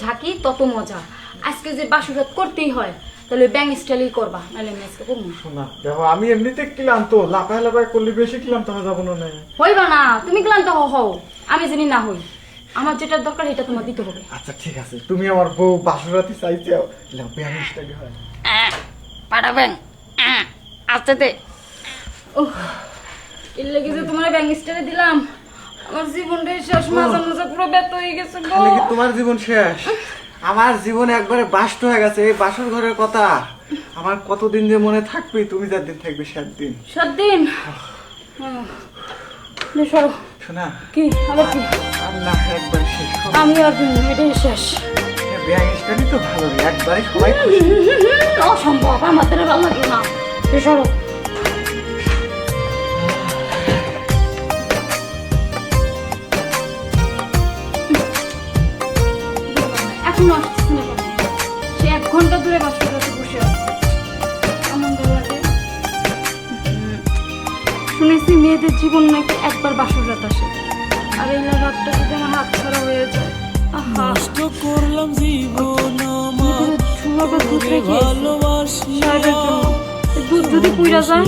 ঝাঁকি তত মজা। আজকে যে বাসুরাত করতেই হয় তাহলে ব্যাং স্টাইলই করবা, নাহলে আমি আজকে করবো শোনা দেখো আমি এমনিতে ক্লান্ত, লাফায় লাফায় করলে বেশি ক্লান্ত হয়ে যাবো না। হইবা না, তুমি ক্লান্ত হও, আমি জানি না হই। আমার যেটা দরকার এটা তোমার দিতে হবে। আচ্ছা ঠিক আছে, তুমি আমার বউ বাসুরাতি চাইছে, ব্যাং স্টাইল হয় পাঠাবেন আচ্ছা দে। এর লেগে যে তোমার ব্যাং স্টাইলে দিলাম, আমার জীবনটাই শেষ। মাজা মাজা পুরো ব্যথা হয়ে গেছে গো। তাহলে কি তোমার জীবন শেষ? আমার জীবন একবারে বাস্ট হয়ে গেছে। এই বাসর ঘরের কথা আমার কতদিন যে মনে থাকবে, তুমি যার দিন থাকবে 7 দিন। 7 দিন? সরো। শোনা কি আবার কি? না একবার শেষ হবে। আমি আর এটাই শেষ। ব্যাং স্টাইলই তো ভালো, একবারে সবাই খুশি। অসম্ভব, আমাদের ভালো লাগে না। সরো। এখনো আসতেছে না কেন? সে 1 ঘন্টা ধরে বাসর কাছে বসে আছে। এমন লাগে। শুনেছি মেয়েদের জীবন নাকি একবার বাসর রাত আসে, আর এই রাতটা যদি আমার হাত ছাড়া হয়ে যায়। নষ্ট করলাম জীবন আমার, দুধ যদি পুইরা যায়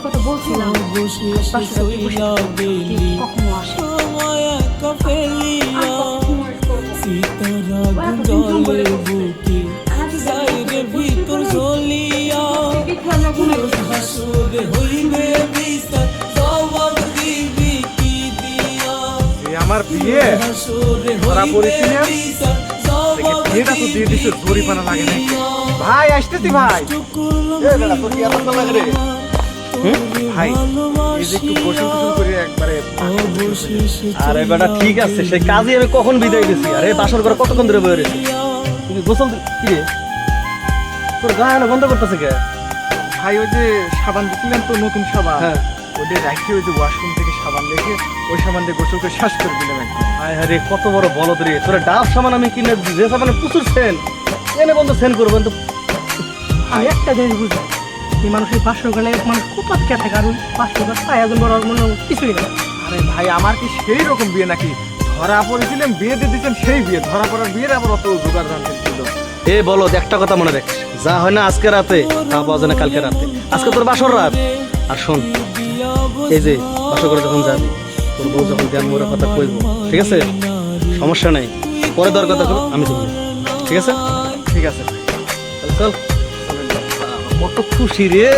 কথা বলছিলাম কখনো আসে আমার বিয়ে ধরা পড়েছি না, বিয়েটা তো দিয়ে দিচ্ছে, জরিমানা লাগে না। ভাই আসতেছি ভাই। ভাই এই যে একটু গোসল টোসল করে একবারে। আরে বেটা ঠিক আছে, সেই কাজে আমি কখন বিদায় দিছি। আরে বাসর ঘরে কতক্ষণ ধরে বয়ে রয়েছি, তুমি গোসল কি রে? তোর গায়ে বন্ধ করতেছে কে? ভাই ওই যে সাবান দিছিলেন তো, নতুন সাবান, হ্যাঁ ওটা রাখি ওই যে ওয়াশরুম থেকে সাবান রেখে ওই সাবান দিয়ে গোসল করে শ্বাস করে দিলাম একদম। হায় হায় রে, কত বড় বলদ রে। তোর ডাব সামান আমি কিনে, যে সামানে প্রচুর সেন এনে বন্ধ সেন করবো। কিন্তু আমি একটা জিনিস বুঝি, এই মানুষের পাঁচশো গেলে মানুষ খুব আটকে থাকে, আর ওই 500 গাছ পায় একজন বড় মনে কিছুই না। আরে ভাই আমার কি সেই রকম বিয়ে নাকি? ধরা পড়েছিলেন, বিয়ে দিয়ে দিচ্ছেন সেই বিয়ে। ধরা পড়ার বিয়ের আবার অত জোগাড় জানতেন ছিল। এ বলদ, একটা কথা মনে রাখ, যা হয় না আজকে রাতে তা পাওয়া যায় না কালকে রাতে। আজকে তোর বাসর রাত। আর শোন, এই যে বাসর করে যখন যাবি, তোর বউ যখন ধ্যান মোড়ের কথা কইব, ঠিক আছে? সমস্যা নাই, পরে দর কথা করো, আমি তো ঠিক আছে? ঠিক আছে তাহলে চল। কত খুশি রে।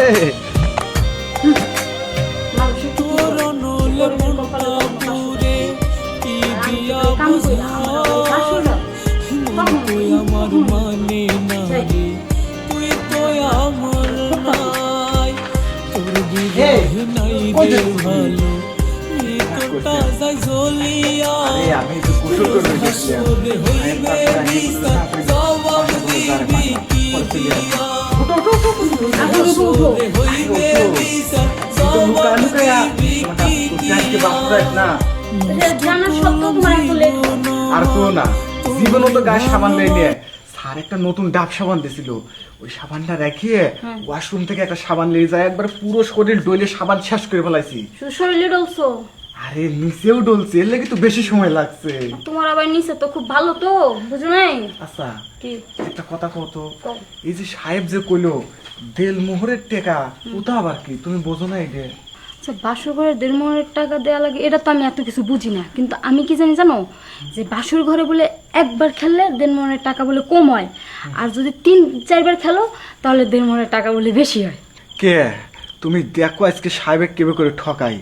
আমি তো গোসল করে আর কো না, জীবনও তো গায়ে সাবান নেই নিয়ে স্যার একটা নতুন ডাব সাবান দিছিল, ওই সাবানটা রেখে ওয়াশরুম থেকে একটা সাবান নিয়ে যায়, একবার পুরো শরীর ডলে সাবান শেষ করে ফেলাইছি। শরীরে ডলছো? আরে নিচেও ডলছে, এর লাগে তো বেশি সময় লাগছে। তোমার আবার নিচে তো খুব ভালো তো, বুঝো নাই? আচ্ছা কি একটা কথা কত, এই যে সাহেব যে কইলো দেল মোহরের টাকা, ওটা আবার কি তুমি বোঝো না? এটা আচ্ছা, বাসর ঘরে 1.5 মোহরের টাকা দেওয়া লাগে, এটা তো আমি এত কিছু বুঝি না। কিন্তু আমি কি জানি জানো, যে বাসর ঘরে বলে একবার খেললে 1.5 মোহরের টাকা বলে কম হয়, আর যদি 3-4 বার খেলো তাহলে 1.5 মোহরের টাকা বলে বেশি হয়। কে তুমি দেখো আজকে সাহেবেক কেবে করে ঠকাই।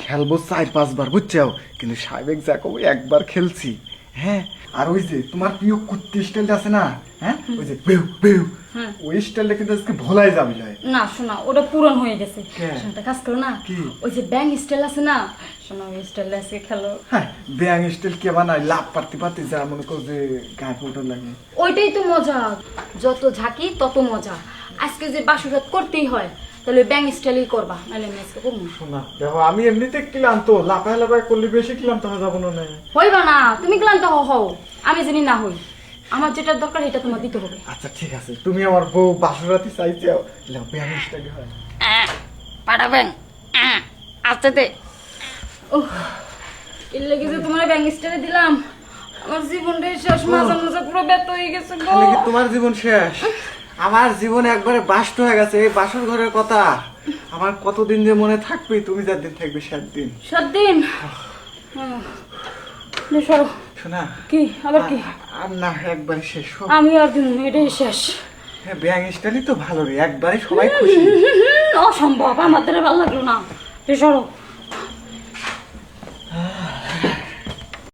খেলবো 4-5 বার বুঝছাও, কিন্তু সাহেবেক দেখো একবার খেলছি। হ্যাঁ, আর ওই যে তোমার প্রিয় কুত্তি স্টাইলটা আছে না, হ্যাঁ ওই যে বেউ বেউ, ওই স্টাইলটা কিন্তু আজকে ভোলাই যাবে না। শোনা, ওটা পুরন হয়ে গেছে। হ্যাঁ। শোনা, কাজ করো না, কি? ওই যে ব্যাং স্টাইল আছে না, শোনা ওই স্টাইল আজকে খেলো। হ্যাঁ, ব্যাং স্টাইল কে বানায়? লাভ পারতে পারতে যা মনে করো যে গায়ে ফোটা লাগে, ওইটাই তো মজা। যত ঝাঁকি তত মজা। আজকে যে বাসুরাত করতেই হয় তাহলে ব্যাং স্টাইলই করবা, নাহলে আমি আজকে করবো। শোনা দেখো আমি এমনিতে ক্লান্ত, লাফায় লাফায় করলে বেশি ক্লান্ত হয়ে যাবো না। হইবা না, তুমি ক্লান্ত হও, আমি জানি না হই। আমার যেটা দরকার এটা তোমার দিতে হবে। আচ্ছা ঠিক আছে, তুমি আমার বউ বাসর রাতে চাইছো, ব্যাং স্টাইল হয়। পাঠাবেন আস্তে দে। ও এর লেগে যে তোমার ব্যাংক স্টারে দিলাম, আমার জীবনটাই শেষ, মাথা মাথা পুরো ব্যথা হয়ে গেছে গো। তাহলে কি তোমার জীবন শেষ? আমার জীবন একবারে বাস্ট হয়ে গেছে। এই বাসর ঘরের কথা আমার কতদিন যে মনে থাকবে, তুমি যার দিন থাকবে 7 দিন। 7 দিন? সরো। শোনা কি আবার কি? আর না, একবারে শেষ হোক। আমি আর দিন এটাই শেষ। হ্যাঁ, ব্যাং স্টাইলই তো ভালো রে, একবারে সবাই খুশি। অসম্ভব, আমার দ্বারা ভালো লাগলো না। সরো।